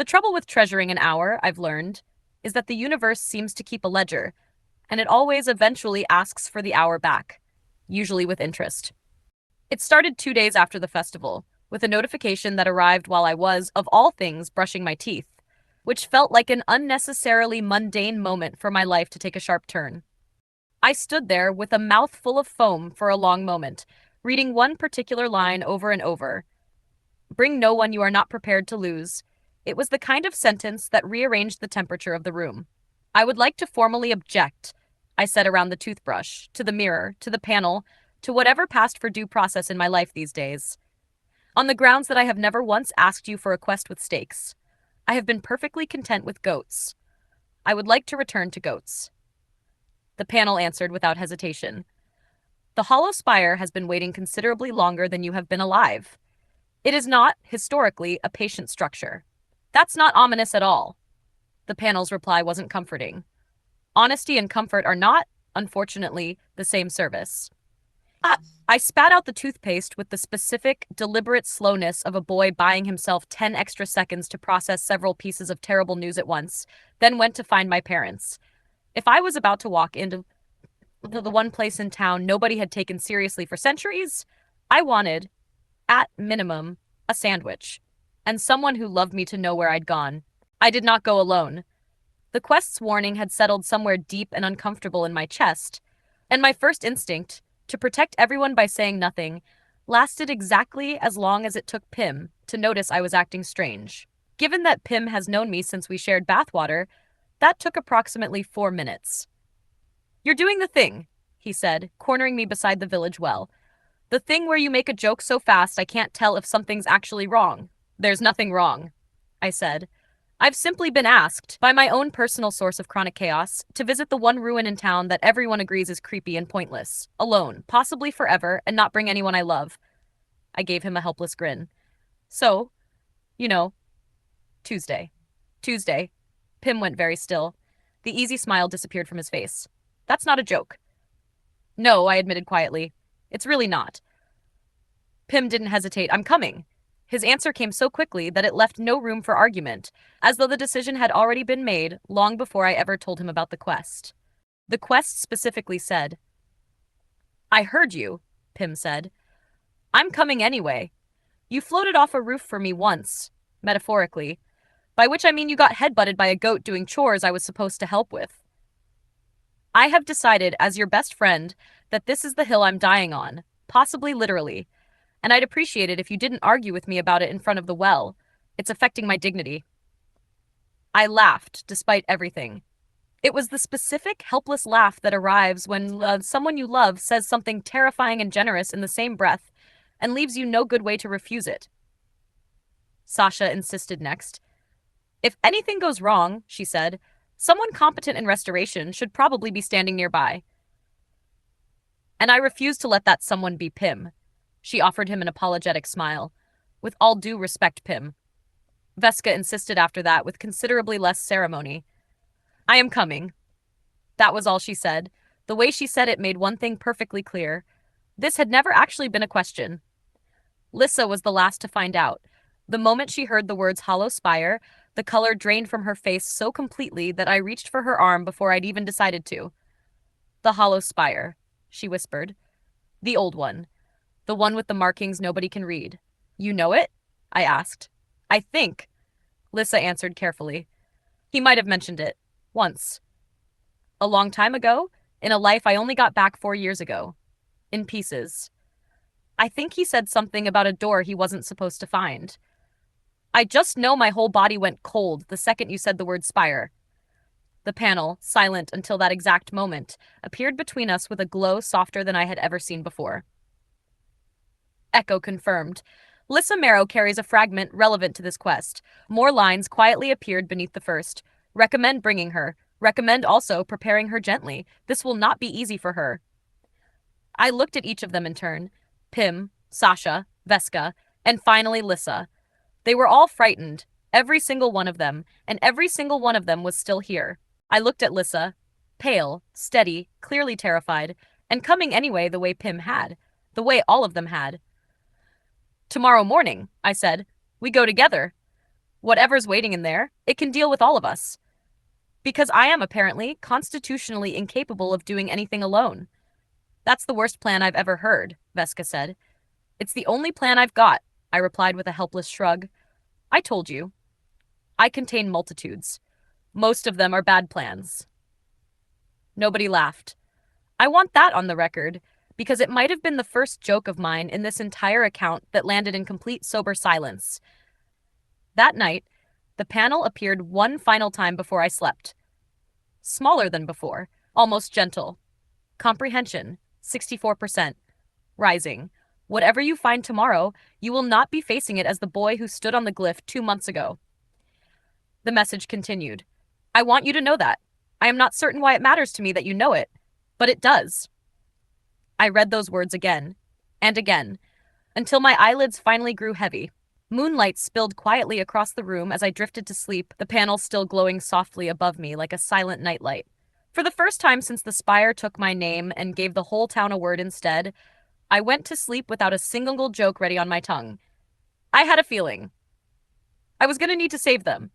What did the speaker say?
The trouble with treasuring an hour, I've learned, is that the universe seems to keep a ledger, and it always eventually asks for the hour back, usually with interest. It started 2 days after the festival, with a notification that arrived while I was, of all things, brushing my teeth, which felt like an unnecessarily mundane moment for my life to take a sharp turn. I stood there with a mouth full of foam for a long moment, reading one particular line over and over. Bring no one you are not prepared to lose. It was the kind of sentence that rearranged the temperature of the room. I would like to formally object, I said around the toothbrush, to the mirror, to the panel, to whatever passed for due process in my life these days. On the grounds that I have never once asked you for a quest with stakes. I have been perfectly content with goats. I would like to return to goats. The panel answered without hesitation. The hollow spire has been waiting considerably longer than you have been alive. It is not, historically, a patient structure. That's not ominous at all. The panel's reply wasn't comforting. Honesty and comfort are not, unfortunately, the same service. I spat out the toothpaste with the specific, deliberate slowness of a boy buying himself 10 extra seconds to process several pieces of terrible news at once, then went to find my parents. If I was about to walk into the one place in town nobody had taken seriously for centuries, I wanted, at minimum, a sandwich, and someone who loved me to know where I'd gone. I did not go alone. The quest's warning had settled somewhere deep and uncomfortable in my chest, and my first instinct, to protect everyone by saying nothing, lasted exactly as long as it took Pim to notice I was acting strange. Given that Pim has known me since we shared bathwater, that took approximately 4 minutes. You're doing the thing, he said, cornering me beside the village well. The thing where you make a joke so fast I can't tell if something's actually wrong. There's nothing wrong, I said. I've simply been asked, by my own personal source of chronic chaos, to visit the one ruin in town that everyone agrees is creepy and pointless, alone, possibly forever, and not bring anyone I love. I gave him a helpless grin. So, you know, Tuesday. Tuesday. Pim went very still. The easy smile disappeared from his face. That's not a joke. No, I admitted quietly. It's really not. Pim didn't hesitate. I'm coming. His answer came so quickly that it left no room for argument, as though the decision had already been made long before I ever told him about the quest. The quest specifically said, I heard you, Pim said. I'm coming anyway. You floated off a roof for me once, metaphorically, by which I mean you got headbutted by a goat doing chores I was supposed to help with. I have decided, as your best friend, that this is the hill I'm dying on, possibly literally, and I'd appreciate it if you didn't argue with me about it in front of the well. It's affecting my dignity. I laughed, despite everything. It was the specific, helpless laugh that arrives when someone you love says something terrifying and generous in the same breath, and leaves you no good way to refuse it. Sasha insisted next. If anything goes wrong, she said, someone competent in restoration should probably be standing nearby. And I refused to let that someone be Pim. She offered him an apologetic smile. With all due respect, Pim. Veska insisted after that with considerably less ceremony. I am coming. That was all she said. The way she said it made one thing perfectly clear. This had never actually been a question. Lissa was the last to find out. The moment she heard the words hollow spire, the color drained from her face so completely that I reached for her arm before I'd even decided to. The hollow spire, she whispered. The old one. The one with the markings nobody can read. You know it? I asked. I think, Lissa answered carefully. He might have mentioned it. Once. A long time ago? In a life I only got back 4 years ago. In pieces. I think he said something about a door he wasn't supposed to find. I just know my whole body went cold the second you said the word spire. The panel, silent until that exact moment, appeared between us with a glow softer than I had ever seen before. Echo confirmed. Lissa Marrow carries a fragment relevant to this quest. More lines quietly appeared beneath the first. Recommend bringing her. Recommend also preparing her gently. This will not be easy for her. I looked at each of them in turn. Pim, Sasha, Veska, and finally Lissa. They were all frightened, every single one of them, and every single one of them was still here. I looked at Lissa, pale, steady, clearly terrified, and coming anyway the way Pim had, the way all of them had. Tomorrow morning, I said. We go together. Whatever's waiting in there, it can deal with all of us. Because I am apparently constitutionally incapable of doing anything alone. That's the worst plan I've ever heard, Veska said. It's the only plan I've got, I replied with a helpless shrug. I told you. I contain multitudes. Most of them are bad plans. Nobody laughed. I want that on the record, because it might have been the first joke of mine in this entire account that landed in complete sober silence. That night, the panel appeared one final time before I slept. Smaller than before, almost gentle. Comprehension, 64%. Rising. Whatever you find tomorrow, you will not be facing it as the boy who stood on the glyph 2 months ago. The message continued. I want you to know that. I am not certain why it matters to me that you know it, but it does. I read those words again, and again, until my eyelids finally grew heavy. Moonlight spilled quietly across the room as I drifted to sleep, the panel still glowing softly above me like a silent nightlight. For the first time since the spire took my name and gave the whole town a word instead, I went to sleep without a single joke ready on my tongue. I had a feeling. I was going to need to save them.